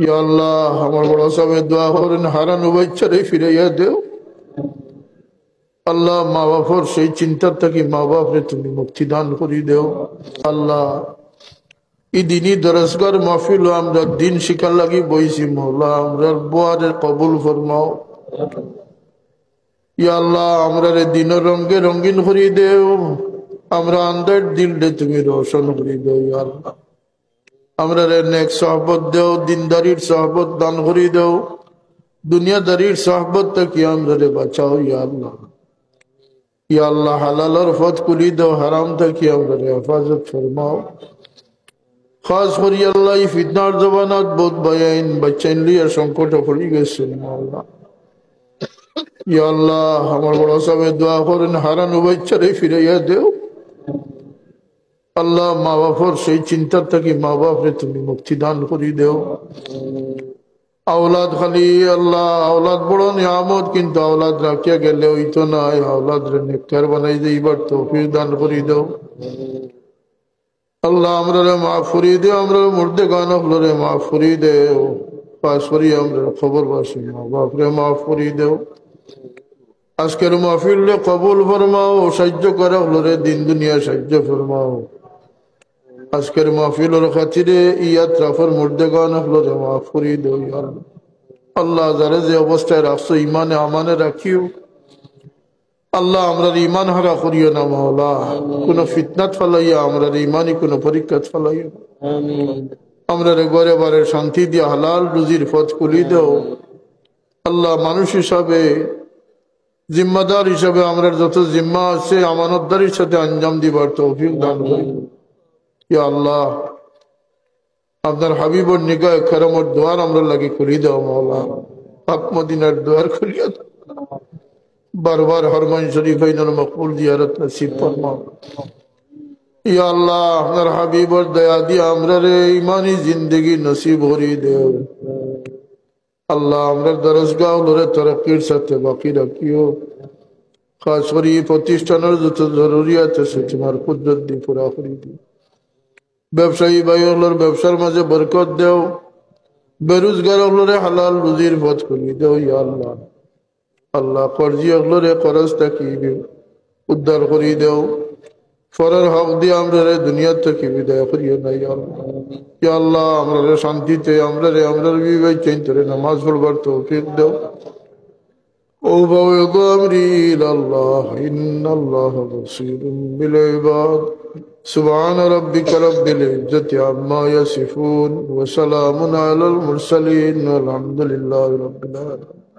ইয়া আল্লাহ আমার বড় সাহেব দোয়া করেন হারানো বাচ্চারে ফিরাইয়া দেও আল্লাহ মা বাপর সেই চিন্তার থেকে মা বাপরে তুমি মুক্তি দান করি দেও আল্লাহ এই দিনই দরজগার মাহফিল আমরা দিন শিকার লাগি বইছি মৌলা আমরা বোয়ারে কবুল ফরমাও ইয়া আল্লাহ আমরা দিনের রঙে রঙিন করি দেও আমরা আন্দার দিলরে তুমি রোশন করি দেও ইয়া আল্লাহ আমরা নেক সহবত দেও দিনদারির সহবত দান করি দেও দুনিয়াদারির সহবত থেকে আমরা বাঁচাও ইয়া আল্লাহ ইয়া আল্লাহ হালালের পথ খুলি দাও হারাম থেকে আমরা হেফাজত ফরমাও খাস করি আল্লাহ এই ফিতনার জবানাত বহুত বয়াইন বাচ্চাইন লিয়া সংকট পড়ে গেছে আল্লাহ ইয়া আল্লাহ আমার বড় সাহেব দোয়া করেন হারানো বাচ্চারে ফিরাইয়া দেও আল্লাহ মা বাপর সেই চিন্তার থেকে মা বাপরে তুমি মুক্তি দান করি দেও আওলাদ খালি আল্লাহ আওলাদ বড় নিয়ামত কিন্তু আওলাদ রাখিয়া গেলে হইতো না আওলাদ রে নেককার বানাই দিবার তৌফিক দান করি দেও আল্লাহ আমরা মাফ করি দেও আমরা মুর্দে গান হলরে মাফ করি দেও পাশ করি আমরা খবর বাসি মা বাপরে মাফ করি দেও আজকের মাহফিল কবুল ফরমাও সাহায্য করা হলরে দিন দুনিয়া সাহায্য ফরমাও আজকের মাহফিলের খাতিরে ইয়াত্রাফর মুর্দে গান হলরে মাফ করি দেও আল্লাহ যারা যে অবস্থায় রাখছো ইমানে আমানে রাখিও আল্লাহ আমরা ইমান হারা করিও না মাওলা কোন ফিতনাত ফলাইয়া আমরা ইমানই কোন পরীক্ষাত ফলাইয়া আমরা ঘরে বারে শান্তি দিয়ে হালাল রুজির পথ খুলি দেও আল্লাহ মানুষ হিসাবে জিম্মাদার হিসাবে আমরা যত জিম্মা আছে আমানতদারির সাথে আঞ্জাম দিবার তৌফিক দান করি ইয়া আল্লাহ আপনার হাবিবর নিগাহ করমের দুয়ার আমরা লাগি খুলি দাও মাওলা পাক মদিনার দুয়ার খুলিয়া দাও বারবার হরমাইন শরীফ আইনার মকবুল জিয়ারত নসিব ফরমাও ইয়া আল্লাহ আপনার হাবিবর দয়া দিয়ে আমরা রে ইমানি জিন্দগি নসিব করি দেও আল্লাহ আমরা দরজগাহ লরে তরক্কির সাথে বাকি রাখিও খাস করে প্রতিষ্ঠানের যত জরুরিয়াত আছে তোমার কুদরত দিয়ে পুরা করে দিও ব্যবসায়ী ভাই হলোর ব্যবসার মাঝে বরকত দেও বেরোজগার হলরে হালাল রুজির পথ খুলি দেও ইয়া আল্লাহ আল্লাহ কর্জি হলরে খরচ থাকি উদ্ধার করি দেও ফরের হক দিয়ে আমরা দুনিয়া থেকে বিদায় করিও না ইয়া আল্লাহ আমরা শান্তিতে আমরা বিবাহ চিন্তরে নামাজ পড়বার তৌফিক দেও وأفوض أمري إلى الله إن الله بصير بالعباد سبحان ربك رب العزة عما يصفون وسلام على المرسلين والحمد لله رب العالمين